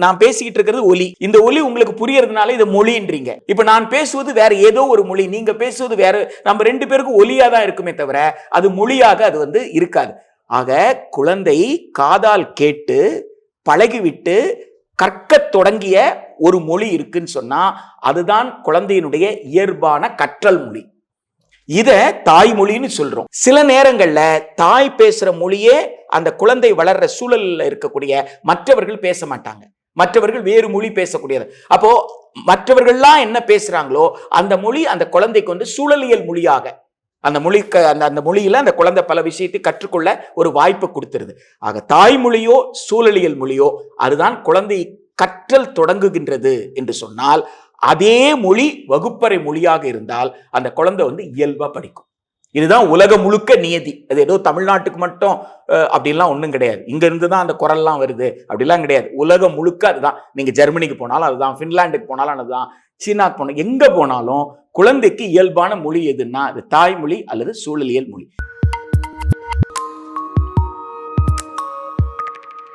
நான் பேசிக்கிட்டு இருக்கிறது ஒலி. இந்த ஒலி உங்களுக்கு புரியறதுனால இது மொழின்றீங்க. இப்ப நான் பேசுவது வேற ஏதோ ஒரு மொழி, நீங்க பேசுவது வேற. நம்ம ரெண்டு பேருக்கும் ஒலியா தான் இருக்குமே தவிர அது மொழியாக அது இருக்காது. ஆக குழந்தை காதால் கேட்டு பழகிவிட்டு கற்க தொடங்கிய ஒரு மொழி இருக்குன்னு சொன்னா அதுதான் குழந்தையினுடைய இயல்பான கற்றல் மொழி. இத தாய்மொழின்னு சொல்றோம். சில நேரங்கள்ல தாய் பேசுற மொழியே அந்த குழந்தை வளர்ற சூழல்ல இருக்கக்கூடிய மற்றவர்கள் பேச மாட்டாங்க. மற்றவர்கள் வேறு மொழி பேசக்கூடியது. அப்போ மற்றவர்கள்லாம் என்ன பேசுறாங்களோ அந்த மொழி அந்த குழந்தைக்கு சூழலியல் மொழியாக அந்த மொழிக்கு அந்த மொழியில அந்த குழந்தை பல விஷயத்தை கற்றுக்கொள்ள ஒரு வாய்ப்பு கொடுத்துருது. ஆக தாய்மொழியோ சூழலியல் மொழியோ அதுதான் குழந்தை கற்றல் தொடங்குகின்றது என்று சொன்னால் அதே மொழி வகுப்பறை மொழியாக இருந்தால் அந்த குழந்தை இயல்பா படிக்கும். இதுதான் உலகம் முழுக்க நியதி. அது ஏதோ தமிழ்நாட்டுக்கு மட்டும் அப்படிலாம் ஒன்றும் கிடையாது. இங்க இருந்துதான் அந்த குரல்லாம் வருது அப்படிலாம் கிடையாது. உலகம் முழுக்க அதுதான். நீங்க ஜெர்மனிக்கு போனாலும் அதுதான், பின்லாண்டுக்கு போனாலும் அதுதான், சீனாக்கு போனாலும் எங்க போனாலும் குழந்தைக்கு இயல்பான மொழி எதுன்னா அது தாய்மொழி அல்லது சூழலியல் மொழி.